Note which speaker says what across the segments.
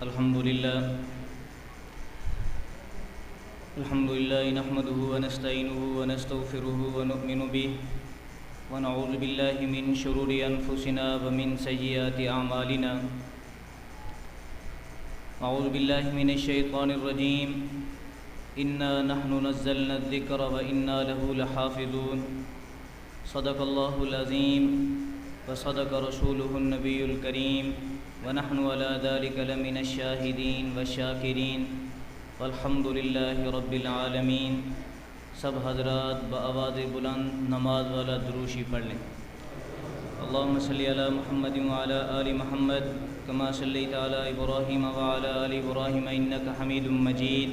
Speaker 1: الحمد لله نحمده ونستعينه ونستغفره ونؤمن به ونعوذ بالله من شرور أنفسنا ومن سيئات أعمالنا. أعوذ بالله من الشيطان الرجيم. إنا نحن نزلنا الذكر وإنا له لحافظون. صدق الله العظيم وصدق رسوله النبي الكريم ونحن على ذلك لمن الشاهدين والشاكرين والحمد لله رب العالمین. سب حضرات بآواز بلند نماز والا دروشی پڑھ لیں. اللهم صل علی محمد وعلى آل محمد كما صليت على إبراهيم وعلى آل إبراهيم إنك حميد مجيد.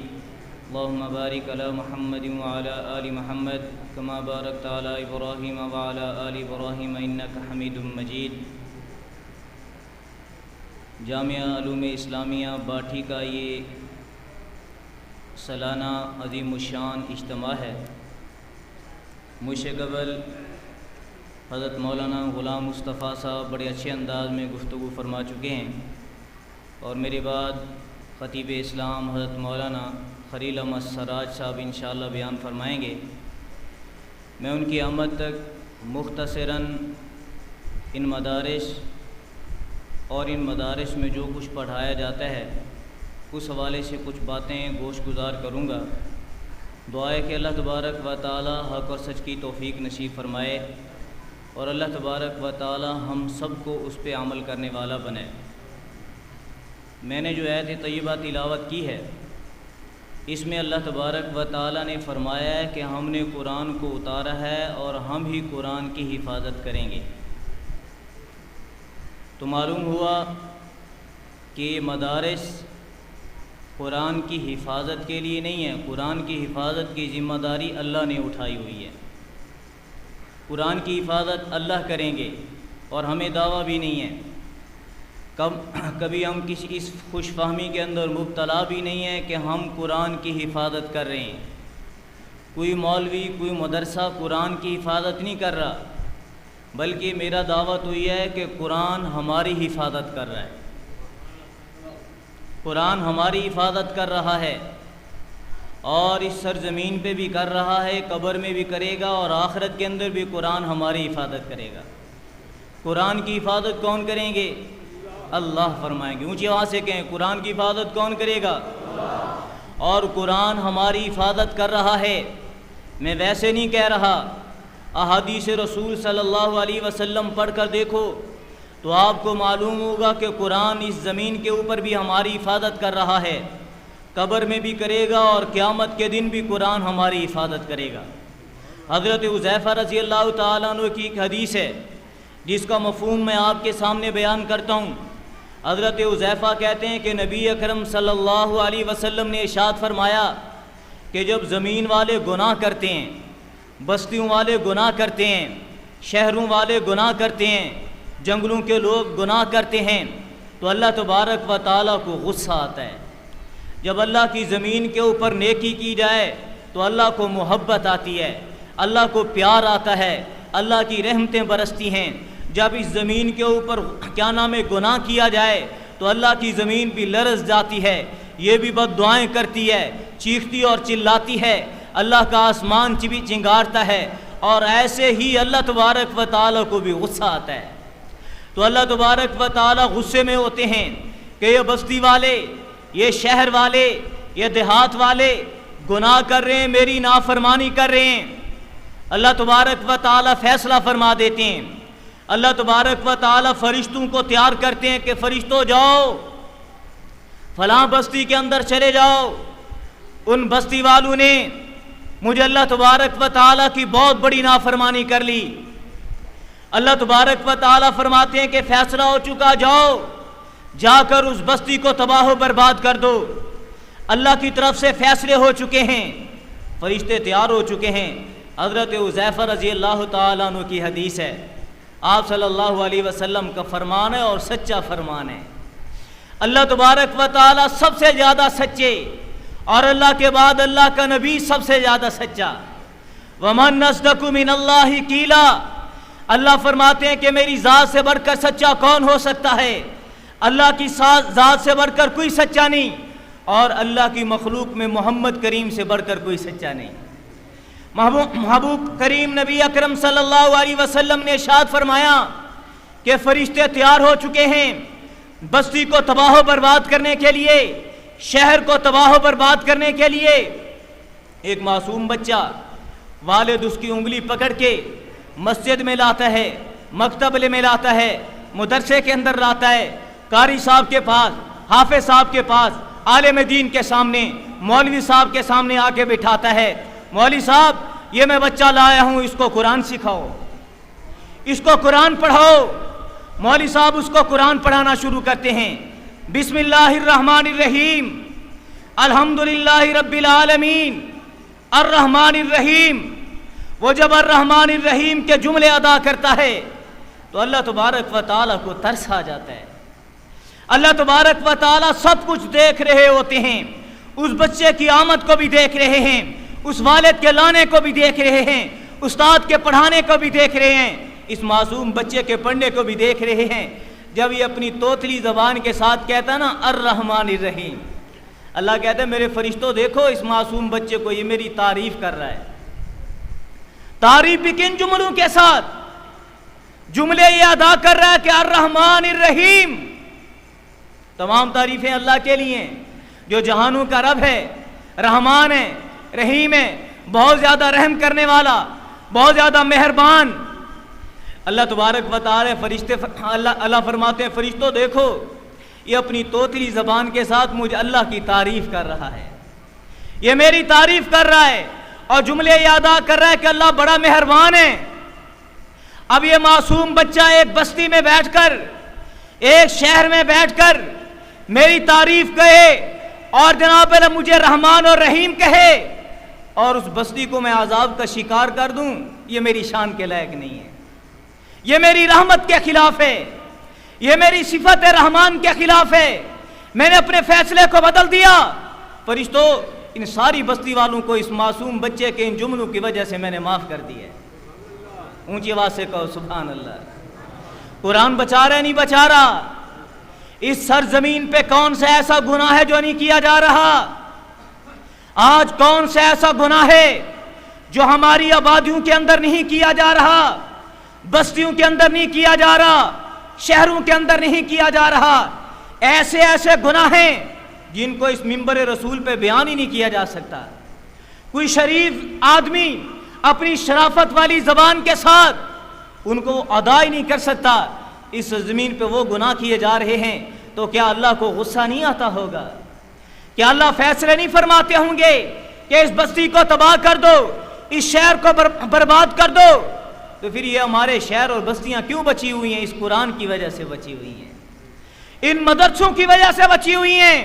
Speaker 1: اللهم بارك على محمد وعلى آل محمد كما باركت على إبراهيم وعلى آل إبراهيم إنك حميد مجيد. جامعہ علوم اسلامیہ باٹھی کا یہ سالانہ عظیم الشان اجتماع ہے. مجھ سے قبل حضرت مولانا غلام مصطفیٰ صاحب بڑے اچھے انداز میں گفتگو فرما چکے ہیں اور میرے بعد خطیب اسلام حضرت مولانا خلیل احمد سراج صاحب انشاءاللہ بیان فرمائیں گے. میں ان کی آمد تک مختصراً ان مدارس اور ان مدارس میں جو کچھ پڑھایا جاتا ہے اس حوالے سے کچھ باتیں گوش گزار کروں گا. دعا ہے کہ اللہ تبارک و تعالی حق اور سچ کی توفیق نصیب فرمائے اور اللہ تبارک و تعالی ہم سب کو اس پہ عمل کرنے والا بنائے. میں نے جو آیت طیبہ تلاوت کی ہے اس میں اللہ تبارک و تعالی نے فرمایا ہے کہ ہم نے قرآن کو اتارا ہے اور ہم ہی قرآن کی حفاظت کریں گے. تو معلوم ہوا کہ یہ مدارس قرآن کی حفاظت کے لیے نہیں ہے. قرآن کی حفاظت کی ذمہ داری اللہ نے اٹھائی ہوئی ہے. قرآن کی حفاظت اللہ کریں گے اور ہمیں دعویٰ بھی نہیں ہے. کبھی ہم کسی اس خوش فہمی کے اندر مبتلا بھی نہیں ہے کہ ہم قرآن کی حفاظت کر رہے ہیں. کوئی مولوی کوئی مدرسہ قرآن کی حفاظت نہیں کر رہا بلکہ میرا دعویٰ تو یہ ہے کہ قرآن ہماری حفاظت کر رہا ہے. قرآن ہماری حفاظت کر رہا ہے اور اس سرزمین پہ بھی کر رہا ہے, قبر میں بھی کرے گا اور آخرت کے اندر بھی قرآن ہماری حفاظت کرے گا. قرآن کی حفاظت کون کریں گے؟ اللہ فرمائیں گے. اونچی آواز سے کہیں قرآن کی حفاظت کون کرے گا؟ اور قرآن ہماری حفاظت کر رہا ہے. میں ویسے نہیں کہہ رہا, احادیث رسول صلی اللہ علیہ وسلم پڑھ کر دیکھو تو آپ کو معلوم ہوگا کہ قرآن اس زمین کے اوپر بھی ہماری حفاظت کر رہا ہے, قبر میں بھی کرے گا اور قیامت کے دن بھی قرآن ہماری حفاظت کرے گا. حضرت حذیفہ رضی اللہ تعالیٰ عنہ کی ایک حدیث ہے جس کا مفہوم میں آپ کے سامنے بیان کرتا ہوں. حضرت حذیفہ کہتے ہیں کہ نبی اکرم صلی اللہ علیہ وسلم نے ارشاد فرمایا کہ جب زمین والے گناہ کرتے ہیں, بستیوں والے گناہ کرتے ہیں, شہروں والے گناہ کرتے ہیں, جنگلوں کے لوگ گناہ کرتے ہیں تو اللہ تبارک و تعالیٰ کو غصہ آتا ہے. جب اللہ کی زمین کے اوپر نیکی کی جائے تو اللہ کو محبت آتی ہے, اللہ کو پیار آتا ہے, اللہ کی رحمتیں برستی ہیں. جب اس زمین کے اوپر گناہ کیا جائے تو اللہ کی زمین بھی لرز جاتی ہے, یہ بھی بد دعائیں کرتی ہے, چیختی اور چلاتی ہے, اللہ کا آسمان بھی چنگارتا ہے اور ایسے ہی اللہ تبارک و تعالیٰ کو بھی غصہ آتا ہے. تو اللہ تبارک و تعالیٰ غصے میں ہوتے ہیں کہ یہ بستی والے, یہ شہر والے, یہ دیہات والے گناہ کر رہے ہیں, میری نافرمانی کر رہے ہیں. اللہ تبارک و تعالیٰ فیصلہ فرما دیتے ہیں. اللہ تبارک و تعالیٰ فرشتوں کو تیار کرتے ہیں کہ فرشتوں جاؤ فلاں بستی کے اندر چلے جاؤ. ان بستی والوں نے مجھے اللہ تبارک و تعالیٰ کی بہت بڑی نافرمانی کر لی. اللہ تبارک و تعالیٰ فرماتے ہیں کہ فیصلہ ہو چکا, جاؤ جا کر اس بستی کو تباہ و برباد کر دو. اللہ کی طرف سے فیصلے ہو چکے ہیں, فرشتے تیار ہو چکے ہیں. حضرت حذیفہ رضی اللہ تعالیٰ عنہ کی حدیث ہے, آپ صلی اللہ علیہ وسلم کا فرمان ہے اور سچا فرمان ہے. اللہ تبارک و تعالیٰ سب سے زیادہ سچے اور اللہ کے بعد اللہ کا نبی سب سے زیادہ سچا. وَمَنْ أَصْدَقُ مِنَ اللَّهِ قِيلًا, اللہ فرماتے ہیں کہ میری ذات سے بڑھ کر سچا کون ہو سکتا ہے. اللہ کی ذات سے بڑھ کر کوئی سچا نہیں، اور اللہ کی مخلوق میں محمد کریم سے بڑھ کر کوئی سچا نہیں۔ محبوب کریم نبی اکرم صلی اللہ علیہ وسلم نے ارشاد فرمایا کہ فرشتے تیار ہو چکے ہیں بستی کو تباہ و برباد کرنے کے لیے، شہر کو تباہ و برباد کرنے کے لیے۔ ایک معصوم بچہ والد اس کی انگلی پکڑ کے مسجد میں لاتا ہے، مکتب میں لاتا ہے، مدرسے کے اندر لاتا ہے، قاری صاحب کے پاس، حافظ صاحب کے پاس، عالم دین کے سامنے، مولوی صاحب کے سامنے آ کے بٹھاتا ہے، مولوی صاحب یہ میں بچہ لایا ہوں، اس کو قرآن سکھاؤ، اس کو قرآن پڑھاؤ۔ مولوی صاحب اس کو قرآن پڑھانا شروع کرتے ہیں، بسم اللہ الرحمن الرحیم، الحمدللہ رب العالمین، الرحمن الرحیم۔ وہ جب الرحمن الرحیم کے جملے ادا کرتا ہے تو اللہ تبارک و تعالیٰ کو ترس آ جاتا ہے۔ اللہ تبارک و تعالیٰ سب کچھ دیکھ رہے ہوتے ہیں، اس بچے کی آمد کو بھی دیکھ رہے ہیں، اس والد کے لانے کو بھی دیکھ رہے ہیں، استاد کے پڑھانے کو بھی دیکھ رہے ہیں، اس معصوم بچے کے پڑھنے کو بھی دیکھ رہے ہیں۔ جب یہ اپنی توتلی زبان کے ساتھ کہتا ہے نا الرحمن الرحیم، اللہ کہتا ہے میرے فرشتوں دیکھو اس معصوم بچے کو، یہ میری تعریف کر رہا ہے۔ تعریف بھی کن جملوں کے ساتھ؟ جملے یہ ادا کر رہا ہے کہ الرحمن الرحیم، تمام تعریفیں اللہ کے لیے ہیں جو جہانوں کا رب ہے، رحمان ہے، رحیم ہے، بہت زیادہ رحم کرنے والا، بہت زیادہ مہربان۔ اللہ تبارک و تعالی اللہ فرماتے ہیں فرشتوں دیکھو یہ اپنی توتلی زبان کے ساتھ مجھے اللہ کی تعریف کر رہا ہے، یہ میری تعریف کر رہا ہے، اور جملے یہ ادا کر رہا ہے کہ اللہ بڑا مہربان ہے۔ اب یہ معصوم بچہ ایک بستی میں بیٹھ کر، ایک شہر میں بیٹھ کر میری تعریف کہے اور جناب اللہ مجھے رحمان اور رحیم کہے، اور اس بستی کو میں عذاب کا شکار کر دوں، یہ میری شان کے لائق نہیں ہے، یہ میری رحمت کے خلاف ہے، یہ میری صفت رحمان کے خلاف ہے، میں نے اپنے فیصلے کو بدل دیا۔ فرشتوں ان ساری بستی والوں کو اس معصوم بچے کے ان جملوں کی وجہ سے میں نے معاف کر دیا ہے۔ اونچی آواز سے کہو سبحان اللہ۔ قرآن بچا رہا ہے نہیں بچا رہا؟ اس سرزمین پہ کون سا ایسا گناہ ہے جو نہیں کیا جا رہا؟ آج کون سا ایسا گناہ ہے جو ہماری آبادیوں کے اندر نہیں کیا جا رہا، بستیوں کے اندر نہیں کیا جا رہا، شہروں کے اندر نہیں کیا جا رہا؟ ایسے ایسے گناہ ہیں جن کو اس منبر رسول پہ بیان ہی نہیں کیا جا سکتا۔ کوئی شریف آدمی اپنی شرافت والی زبان کے ساتھ ان کو ادا ہی نہیں کر سکتا۔ اس زمین پہ وہ گناہ کیے جا رہے ہیں تو کیا اللہ کو غصہ نہیں آتا ہوگا؟ کیا اللہ فیصلے نہیں فرماتے ہوں گے کہ اس بستی کو تباہ کر دو، اس شہر کو برباد کر دو؟ تو پھر یہ ہمارے شہر اور بستیاں کیوں بچی ہوئی ہیں؟ اس قرآن کی وجہ سے بچی ہوئی ہیں، ان مدرسوں کی وجہ سے بچی ہوئی ہیں،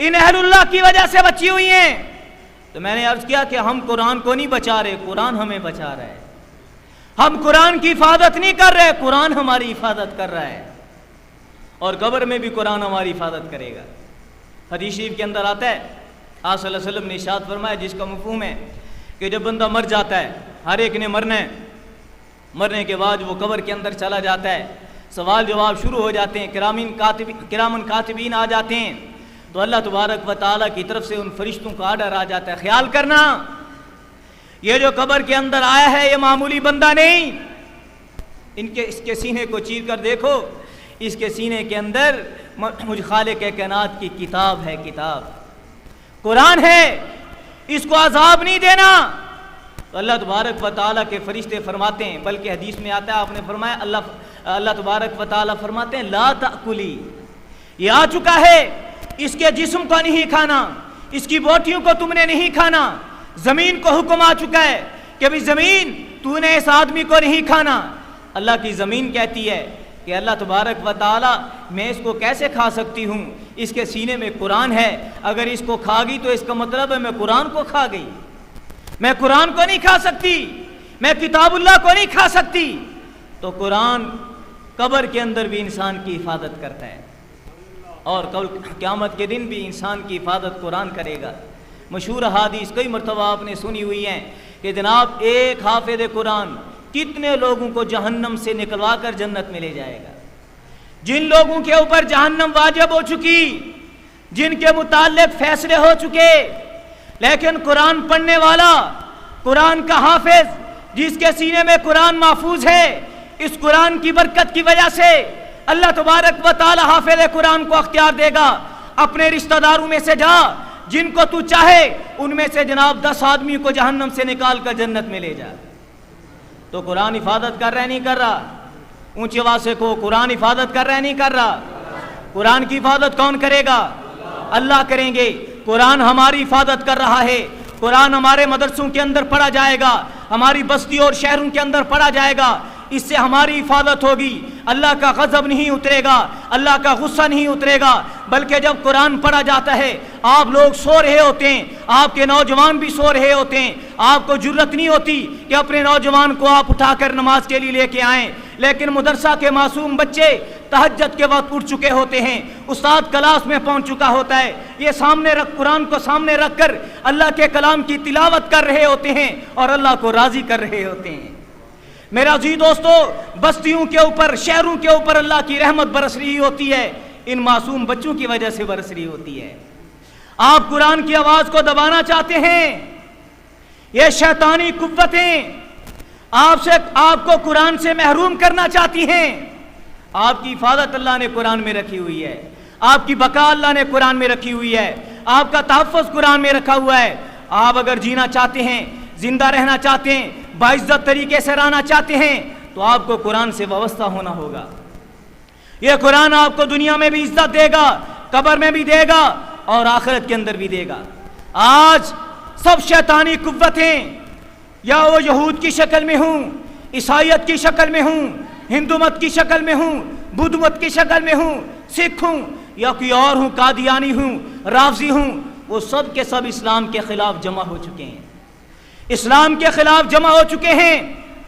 Speaker 1: ان اہل اللہ کی وجہ سے بچی ہوئی ہیں۔ تو میں نے عرض کیا کہ ہم قرآن کو نہیں بچا رہے، قرآن ہمیں بچا رہا ہے۔ ہم قرآن کی حفاظت نہیں کر رہے، قرآن ہماری حفاظت کر رہا ہے، اور قبر میں بھی قرآن ہماری حفاظت کرے گا۔ حدیث شریف کے اندر آتا ہے آپ صلی اللہ علیہ وسلم نے ارشاد فرمایا جس کا مفہوم ہے کہ جب بندہ مر جاتا ہے، ہر ایک نے مرنا ہے، مرنے کے بعد وہ قبر کے اندر چلا جاتا ہے، سوال جواب شروع ہو جاتے ہیں، کرامن کاتبین آ جاتے ہیں، تو اللہ تبارک و تعالیٰ کی طرف سے ان فرشتوں کا آرڈر آ جاتا ہے خیال کرنا یہ جو قبر کے اندر آیا ہے یہ معمولی بندہ نہیں، اس کے سینے کو چیر کر دیکھو، اس کے سینے کے اندر مجھ خالق کائنات کی کتاب ہے، کتاب قرآن ہے، اس کو عذاب نہیں دینا۔ تو اللہ تبارک و تعالیٰ کے فرشتے فرماتے ہیں، بلکہ حدیث میں آتا ہے آپ نے فرمایا اللہ تبارک و تعالیٰ فرماتے ہیں لا تأکلی، یہ آ چکا ہے، اس کے جسم کو نہیں کھانا، اس کی بوٹیوں کو تم نے نہیں کھانا۔ زمین کو حکم آ چکا ہے کہ بھی زمین تو نے اس آدمی کو نہیں کھانا۔ اللہ کی زمین کہتی ہے کہ اللہ تبارک و تعالیٰ میں اس کو کیسے کھا سکتی ہوں، اس کے سینے میں قرآن ہے، اگر اس کو کھا گئی تو اس کا مطلب ہے میں قرآن کو کھا گئی، میں قرآن کو نہیں کھا سکتی، میں کتاب اللہ کو نہیں کھا سکتی۔ تو قرآن قبر کے اندر بھی انسان کی حفاظت کرتا ہے، اور قیامت کے دن بھی انسان کی حفاظت قرآن کرے گا۔ مشہور حدیث کئی مرتبہ آپ نے سنی ہوئی ہیں کہ جناب ایک حافظ قرآن کتنے لوگوں کو جہنم سے نکلوا کر جنت میں لے جائے گا،
Speaker 2: جن لوگوں کے اوپر جہنم واجب ہو چکی، جن کے متعلق فیصلے ہو چکے، لیکن قرآن پڑھنے والا، قرآن کا حافظ، جس کے سینے میں قرآن محفوظ ہے، اس قرآن کی برکت کی وجہ سے اللہ تبارک و تعالی حافظ قرآن کو اختیار دے گا، اپنے رشتہ داروں میں سے جا، جن کو تو چاہے ان میں سے جناب 10 آدمی کو جہنم سے نکال کر جنت میں لے جا۔ تو قرآن حفاظت کر رہا نہیں کر رہا؟ اونچی آواز سے کہو، قرآن حفاظت کر رہا نہیں کر رہا؟ قرآن کی حفاظت کون کرے گا؟ اللہ کریں گے۔ قرآن ہماری حفاظت کر رہا ہے، قرآن ہمارے مدرسوں کے اندر پڑھا جائے گا، ہماری بستیوں اور شہروں کے اندر پڑھا جائے گا، اس سے ہماری حفاظت ہوگی، اللہ کا غضب نہیں اترے گا، اللہ کا غصہ نہیں اترے گا، بلکہ جب قرآن پڑھا جاتا ہے آپ لوگ سو رہے ہوتے ہیں، آپ کے نوجوان بھی سو رہے ہوتے ہیں، آپ کو جرت نہیں ہوتی کہ اپنے نوجوان کو آپ اٹھا کر نماز کے لیے لے کے آئیں، لیکن مدرسہ کے معصوم بچے تہجد کے وقت اٹھ چکے ہوتے ہیں، استاد کلاس میں پہنچ چکا ہوتا ہے، یہ سامنے رکھ قرآن کو سامنے رکھ کر اللہ کے کلام کی تلاوت کر رہے ہوتے ہیں اور اللہ کو راضی کر رہے ہوتے ہیں۔ میرا عزیز دوستو، بستیوں کے اوپر، شہروں کے اوپر اللہ کی رحمت برس رہی ہوتی ہے، ان معصوم بچوں کی وجہ سے برس رہی ہوتی ہے۔ آپ قرآن کی آواز کو دبانا چاہتے ہیں، یہ شیطانی قوتیں آپ کو قرآن سے محروم کرنا چاہتی ہیں۔ آپ کی حفاظت اللہ نے قرآن میں رکھی ہوئی ہے، آپ کی بقا اللہ نے قرآن میں رکھی ہوئی ہے، آپ کا تحفظ قرآن میں رکھا ہوا ہے۔ آپ اگر جینا چاہتے ہیں، زندہ رہنا چاہتے ہیں، باعزت طریقے سے رہنا چاہتے ہیں، تو آپ کو قرآن سے وابستہ ہونا ہوگا۔ یہ قرآن آپ کو دنیا میں بھی عزت دے گا، قبر میں بھی دے گا اور آخرت کے اندر بھی دے گا۔ آج سب شیطانی قوتیں، یا وہ یہود کی شکل میں ہوں، عیسائیت کی شکل میں ہوں، ہندو مت کی شکل میں ہوں، بدھ مت کی شکل میں ہوں، سکھ ہوں یا کوئی اور ہوں، قادیانی ہوں، رافضی ہوں، وہ سب کے سب اسلام کے خلاف جمع ہو چکے ہیں، اسلام کے خلاف جمع ہو چکے ہیں،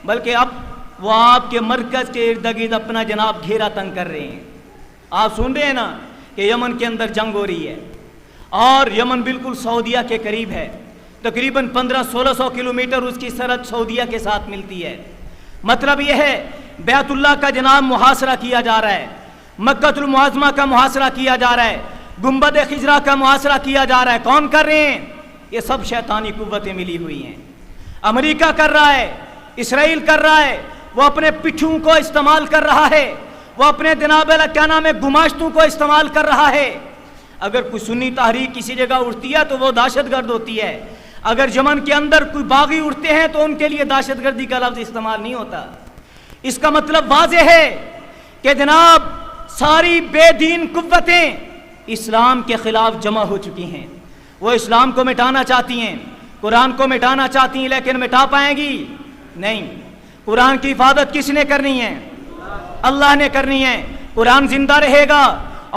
Speaker 2: بلکہ اب وہ آپ کے مرکز کے ارد گرد اپنا جناب گھیرا تنگ کر رہے ہیں۔ آپ سن رہے ہیں نا کہ یمن کے اندر جنگ ہو رہی ہے، اور یمن بالکل سعودیہ کے قریب ہے، تقریباً 1500-1600 کلومیٹر اس کی سرحد سعودیہ کے ساتھ ملتی ہے۔ مطلب یہ ہے بیت اللہ کا جناب محاصرہ کیا جا رہا ہے، مکۃ المعظمہ کا محاصرہ کیا جا رہا ہے، گنبد خضرا کا محاصرہ کیا جا رہا ہے۔ کون کر رہے ہیں؟ یہ سب شیطانی قوتیں ملی ہوئی ہیں۔ امریکہ کر رہا ہے، اسرائیل کر رہا ہے، وہ اپنے پٹھوں کو استعمال کر رہا ہے، وہ اپنے جناب کیا نام ہے گماشتوں کو استعمال کر رہا ہے۔ اگر کوئی سنی تحریک کسی جگہ اٹھتی ہے تو وہ دہشت گرد ہوتی ہے، اگر یمن کے اندر کوئی باغی اٹھتے ہیں تو ان کے لیے دہشت گردی کا لفظ استعمال نہیں ہوتا۔ اس کا مطلب واضح ہے کہ جناب ساری بے دین قوتیں اسلام کے خلاف جمع ہو چکی ہیں، وہ اسلام کو مٹانا چاہتی ہیں، قرآن کو مٹانا چاہتی ہیں، لیکن مٹا پائیں گی نہیں۔ قرآن کی حفاظت کس نے کرنی ہے؟ اللہ نے کرنی ہے۔ قرآن زندہ رہے گا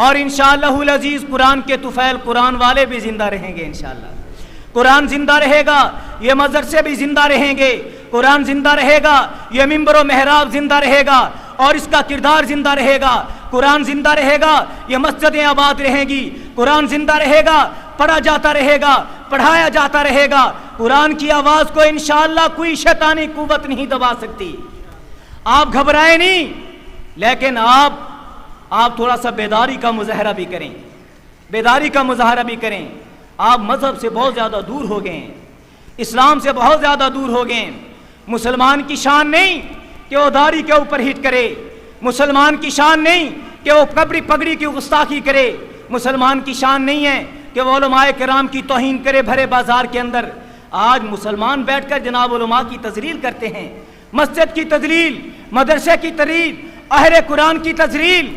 Speaker 2: اور انشاءاللہ العزیز قرآن کے طفیل قرآن والے بھی زندہ رہیں گے انشاءاللہ۔ قرآن زندہ رہے گا، یہ مدرسے بھی زندہ رہیں گے، قرآن زندہ رہے گا، یہ منبر و محراب زندہ رہے گا اور اس کا کردار زندہ رہے گا، قرآن زندہ رہے گا، یہ مسجدیں آباد رہیں گی، قرآن زندہ رہے گا، پڑھا جاتا رہے گا، پڑھایا جاتا رہے گا۔ قرآن کی آواز کو انشاءاللہ کوئی شیطانی قوت نہیں دبا سکتی۔ آپ گھبرائیں نہیں، لیکن آپ تھوڑا سا بیداری کا مظاہرہ بھی کریں، بیداری کا مظاہرہ بھی کریں۔ آپ مذہب سے بہت زیادہ دور ہو گئے ہیں، اسلام سے بہت زیادہ دور ہو گئے ہیں۔ مسلمان کی شان نہیں کہ وہ داڑھی کے اوپر ہٹ کرے، مسلمان کی شان نہیں کہ وہ پگڑی کی گستاخی کرے، مسلمان کی شان نہیں ہے کہ وہ علماء کرام کی توہین کرے بھرے بازار کے اندر۔ آج مسلمان بیٹھ کر جناب علماء کی تذلیل کرتے ہیں، مسجد کی تذلیل، مدرسے کی تذلیل، اہل قرآن کی تذلیل،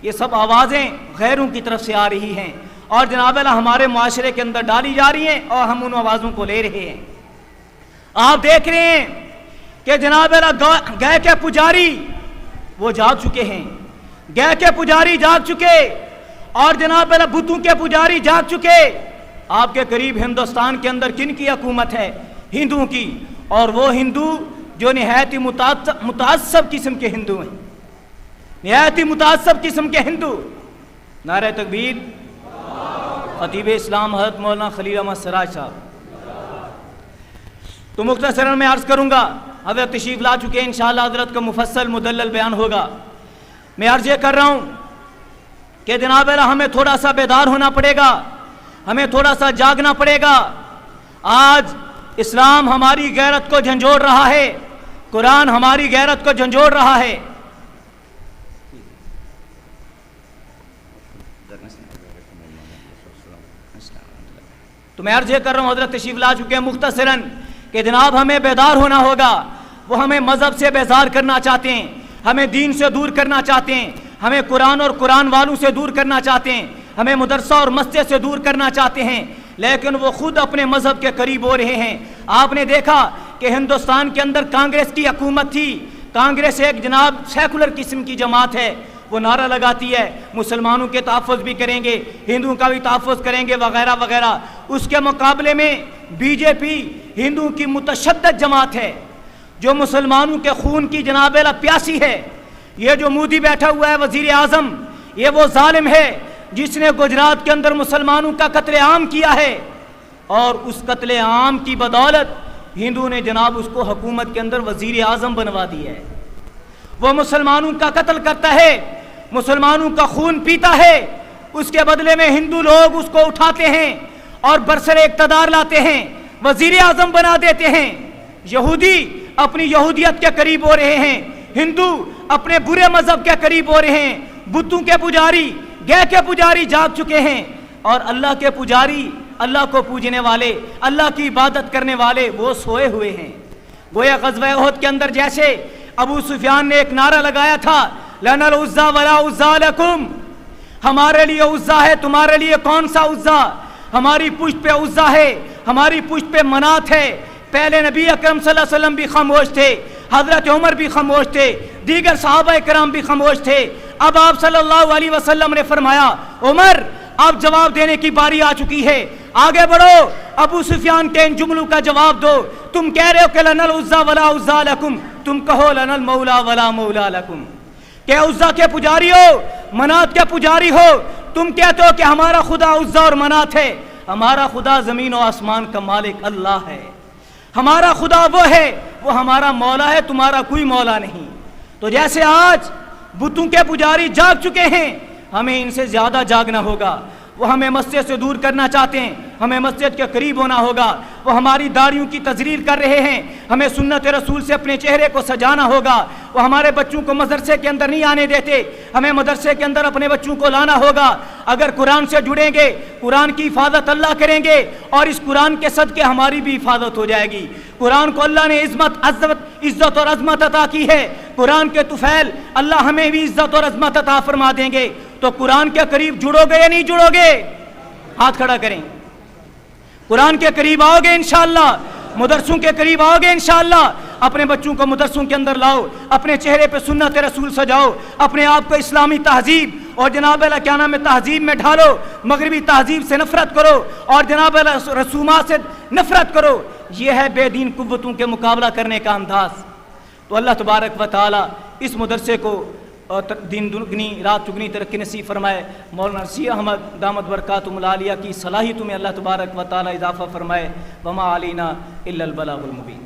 Speaker 2: یہ سب آوازیں غیروں کی طرف سے آ رہی ہیں اور جناب اللہ ہمارے معاشرے کے اندر ڈالی جا رہی ہیں اور ہم ان آوازوں کو لے رہے ہیں۔ آپ دیکھ رہے ہیں کہ جناب اللہ گئے کے پجاری وہ جاگ چکے ہیں، گئے کے پجاری جاگ چکے اور جناب اللہ بتوں کے پجاری جاگ چکے۔ آپ کے قریب ہندوستان کے اندر کن کی حکومت ہے؟ ہندوؤں کی، اور وہ ہندو جو نہایت متعصب قسم کے ہندو ہیں، نہایت ہی متعصب قسم کے ہندو۔ نعرہ تکبیر۔ خطیب اسلام حضرت مولانا خلیل احمد سراج صاحب۔ تو مختصراً میں عرض کروں گا، حضرت تشریف لا چکے ہیں، انشاءاللہ حضرت کا مفصل مدلل بیان ہوگا۔ میں عرض یہ کر رہا ہوں کہ جناب ہمیں تھوڑا سا بیدار ہونا پڑے گا، ہمیں تھوڑا سا جاگنا پڑے گا۔ آج اسلام ہماری غیرت کو جھنجھوڑ رہا ہے، قرآن ہماری غیرت کو جھنجھوڑ رہا ہے۔ تو میں عرض یہ کر رہا ہوں، حضرت تشریف لا چکے ہیں مختصراً، کہ جناب ہمیں بیدار ہونا ہوگا۔ وہ ہمیں مذہب سے بیزار کرنا چاہتے ہیں، ہمیں دین سے دور کرنا چاہتے ہیں، ہمیں قرآن اور قرآن والوں سے دور کرنا چاہتے ہیں، ہمیں مدرسہ اور مسجد سے دور کرنا چاہتے ہیں، لیکن وہ خود اپنے مذہب کے قریب ہو رہے ہیں۔ آپ نے دیکھا کہ ہندوستان کے اندر کانگریس کی حکومت تھی، کانگریس ایک جناب سیکولر قسم کی جماعت ہے، وہ نعرہ لگاتی ہے مسلمانوں کے تحفظ بھی کریں گے، ہندوؤں کا بھی تحفظ کریں گے وغیرہ وغیرہ۔ اس کے مقابلے میں بی جے پی ہندوؤں کی متشدد جماعت ہے، جو مسلمانوں کے خون کی جناب پیاسی ہے۔ یہ جو مودی بیٹھا ہوا ہے وزیر اعظم، یہ وہ ظالم ہے جس نے گجرات کے اندر مسلمانوں کا قتل عام کیا ہے، اور اس قتل عام کی بدولت ہندو نے جناب اس کو حکومت کے اندر وزیر اعظم بنوا دی ہے۔ وہ مسلمانوں کا قتل کرتا ہے، مسلمانوں کا خون پیتا ہے، اس کے بدلے میں ہندو لوگ اس کو اٹھاتے ہیں اور برسر اقتدار لاتے ہیں، وزیر اعظم بنا دیتے ہیں۔ یہودی اپنی یہودیت کے قریب ہو رہے ہیں، ہندو اپنے برے مذہب کے قریب ہو رہے ہیں، بتوں کے پجاری، گے کے پجاری جاگ چکے ہیں، اور اللہ کے پجاری، اللہ کو پوجنے والے، اللہ کی عبادت کرنے والے وہ سوئے ہوئے ہیں۔ گویا غزوہ احد کے اندر جیسے ابو سفیان نے ایک نعرہ لگایا تھا، لنا العزا ولا عزا لکم، ہمارے لیے عزا ہے، تمہارے لیے کون سا عزا؟ ہماری پشت پہ عزا ہے، ہماری پشت پہ منات ہے۔ پہلے نبی اکرم صلی اللہ علیہ وسلم بھی خاموش تھے، حضرت عمر بھی خاموش تھے، دیگر صحابہ کرام بھی خاموش تھے۔ اب آپ صلی اللہ علیہ وسلم نے فرمایا، عمر اب جواب دینے کی باری آ چکی ہے، آگے بڑھو، ابو سفیان کے ان جملوں کا جواب دو۔ تم کہہ رہے ہو کہ لنا العزا ولا عزا لکم، تم کہو لنا المولا ولا مولا لکم، کہ عزا کے پجاری ہو، منات کے پجاری ہو۔ تم کہتے ہو کہ ہمارا خدا عزا اور منات ہے، ہمارا خدا زمین و آسمان کا مالک اللہ ہے، ہمارا خدا وہ ہے، وہ ہمارا مولا ہے، تمہارا کوئی مولا نہیں۔ تو جیسے آج بتوں کے پجاری جاگ چکے ہیں، ہمیں ان سے زیادہ جاگنا ہوگا۔ وہ ہمیں مسجد سے دور کرنا چاہتے ہیں، ہمیں مسجد کے قریب ہونا ہوگا۔ وہ ہماری داڑھیوں کی تزریل کر رہے ہیں، ہمیں سنت رسول سے اپنے چہرے کو سجانا ہوگا۔ وہ ہمارے بچوں کو مدرسے کے اندر نہیں آنے دیتے، ہمیں مدرسے کے اندر اپنے بچوں کو لانا ہوگا۔ اگر قرآن سے جڑیں گے، قرآن کی حفاظت اللہ کریں گے، اور اس قرآن کے صدقے ہماری بھی حفاظت ہو جائے گی۔ قرآن کو اللہ نے عزت اور عظمت عطا کی ہے، قرآن کے طفیل اللہ ہمیں بھی عزت اور عظمت عطا فرما دیں گے۔ تو قرآن کے قریب جڑو گے یا نہیں جڑو گے؟ ہاتھ کھڑا کریں۔ قرآن کے قریب آؤ گے انشاءاللہ، مدرسوں کے قریب آؤ گے انشاءاللہ، اپنے بچوں کو مدرسوں کے اندر لاؤ، اپنے چہرے پہ سنت رسول سجاؤ، اپنے آپ کو اسلامی تہذیب اور جناب اللہ کیا نام ہے تہذیب میں ڈھالو، مغربی تہذیب سے نفرت کرو اور جناب اللہ رسومات سے نفرت کرو۔ یہ ہے بے دین قوتوں کے مقابلہ کرنے کا انداز۔ تو اللہ تبارک و تعالی اس مدرسے کو دن دگنی رات چگنی ترقی نصیب فرمائے۔ مولانا نصیر احمد دامت برکاتہم العالیہ کی صلاحیتوں میں اللہ تبارک و تعالی اضافہ فرمائے۔ وما علینا الا البلاغ المبین۔